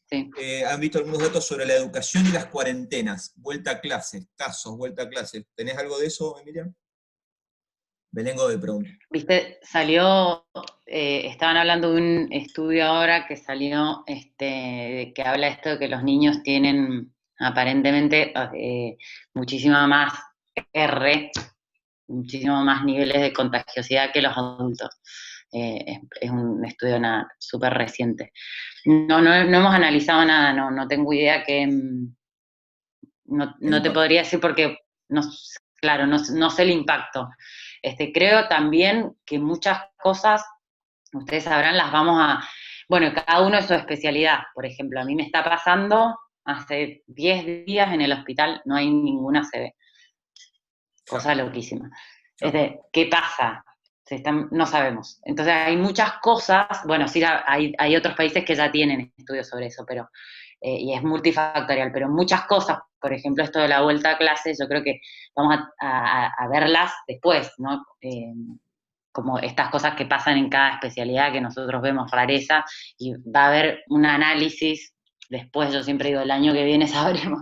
han visto algunos datos sobre la educación y las cuarentenas, vuelta a clases, casos, vuelta a clases. ¿Tenés algo de eso, Emilia? Belengo de pregunta. Viste, estaban hablando de un estudio ahora que salió, que habla esto de que los niños tienen aparentemente muchísima más muchísimo más niveles de contagiosidad que los adultos. Es un estudio súper reciente. No hemos analizado nada, no tengo idea que... No te podría decir porque, claro, no sé el impacto. Creo también que muchas cosas, ustedes sabrán, las vamos a... Bueno, cada uno es su especialidad. Por ejemplo, a mí me está pasando, hace 10 días en el hospital no hay ninguna CB. Cosa loquísima. ¿Qué pasa? No sabemos. Entonces hay muchas cosas, bueno, sí, hay otros países que ya tienen estudios sobre eso, pero y es multifactorial, pero muchas cosas, por ejemplo, esto de la vuelta a clases, yo creo que vamos a verlas después, ¿no? Como estas cosas que pasan en cada especialidad, que nosotros vemos rareza, y va a haber un análisis después, yo siempre digo, el año que viene sabremos,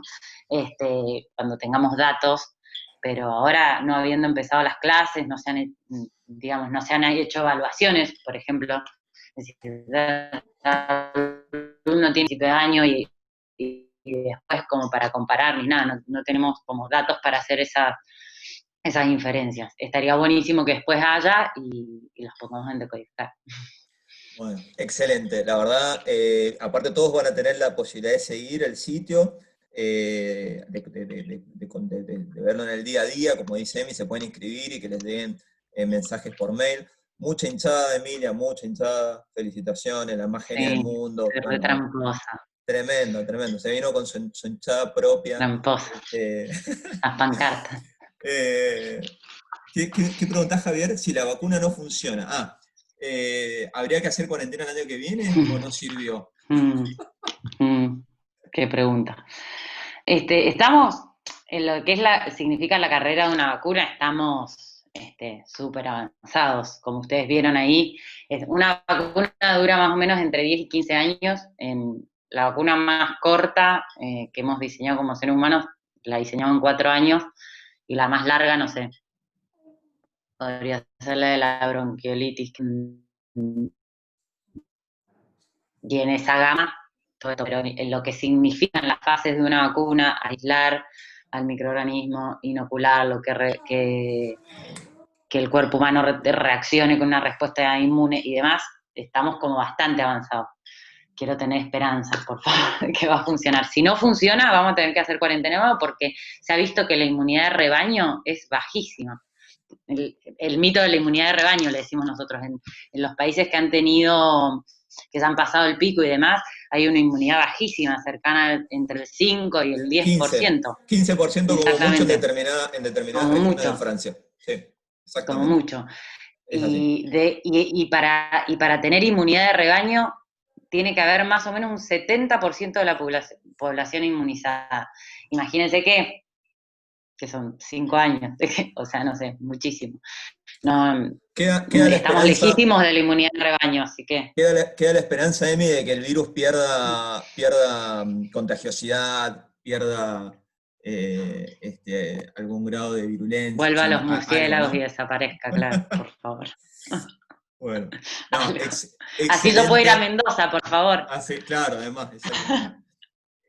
cuando tengamos datos, pero ahora, no habiendo empezado las clases, no se han hecho evaluaciones, por ejemplo, el alumno tiene 7 años y después como para comparar ni nada, no tenemos como datos para hacer esas inferencias. Estaría buenísimo que después haya y los pongamos en decodificar. Bueno, excelente. La verdad, aparte todos van a tener la posibilidad de seguir el sitio, de verlo en el día a día, como dice Emi, se pueden inscribir y que les den mensajes por mail. Mucha hinchada, Emilia, mucha hinchada. Felicitaciones, la más genia del mundo. Bueno, tramposa. Tremendo, tremendo. Se vino con su hinchada propia. Tramposa. Las pancartas. ¿Qué preguntás, Javier? Si la vacuna no funciona. ¿Habría que hacer cuarentena el año que viene o no sirvió? Qué pregunta. Estamos, en lo que significa la carrera de una vacuna, estamos súper avanzados. Como ustedes vieron ahí, una vacuna dura más o menos entre 10 y 15 años. La vacuna más corta que hemos diseñado como seres humanos, la diseñamos en 4 años, y la más larga, no sé, podría ser la de la bronquiolitis. Y en esa gama todo esto, pero en lo que significan las fases de una vacuna, aislar al microorganismo, inocularlo, que el cuerpo humano reaccione con una respuesta inmune y demás, estamos como bastante avanzados. Quiero tener esperanzas, por favor, de que va a funcionar. Si no funciona, vamos a tener que hacer cuarentena porque se ha visto que la inmunidad de rebaño es bajísima. El mito de la inmunidad de rebaño, le decimos nosotros, en los países que han tenido, que se han pasado el pico y demás, hay una inmunidad bajísima, cercana entre el 5 y el 10%. 15% como mucho en determinadas regiones de Francia. Sí, exactamente. Como mucho. Y para tener inmunidad de rebaño, tiene que haber más o menos un 70% de la población inmunizada. Imagínense que son 5 años, o sea, no sé, muchísimo. No, estamos lejísimos de la inmunidad de rebaño, así que... Queda la esperanza, Emi, de que el virus pierda contagiosidad, pierda algún grado de virulencia. Vuelva a los murciélagos, ¿no? Y desaparezca, claro, por favor. Bueno, no, así yo puedo ir a Mendoza, por favor. Así, claro, además.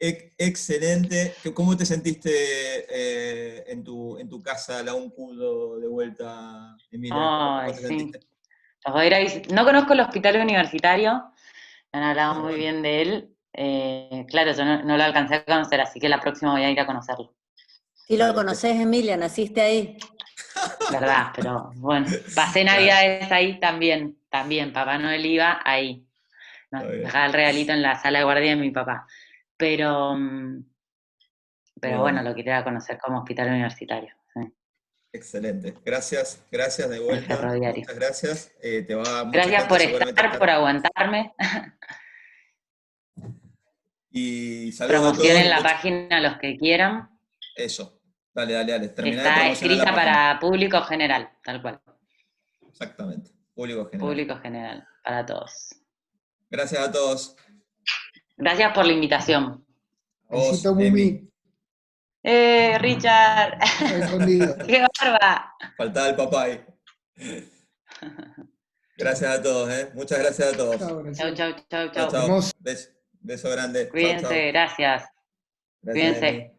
Excelente. ¿Cómo te sentiste en tu casa, la UNCUDO, de vuelta, Emilia? ¿Cómo te sentiste? No conozco el hospital universitario, me han hablado muy bien de él. Claro, yo no lo alcancé a conocer, así que la próxima voy a ir a conocerlo. Sí lo conocés, Emilia, naciste ahí. Verdad, pero bueno, pasé Navidades ahí también, Papá Noel iba ahí. No, dejaba el regalito en la sala de guardia de mi papá. Pero bueno, lo quería conocer como hospital universitario. Sí. Excelente. Gracias de vuelta. Muchas gracias. Gracias por estar, por aguantarme. Y saludos a todos. Promocionen la página a los que quieran. Eso. Dale. Está escrita para público general, tal cual. Exactamente. Público general. Público general, para todos. Gracias a todos. Gracias por la invitación. Besito, Mumi. Richard. ¡Qué barba! Faltaba el papá ahí. Gracias a todos, Muchas gracias a todos. Chau. Beso grande. Cuídense, chau. gracias. Cuídense.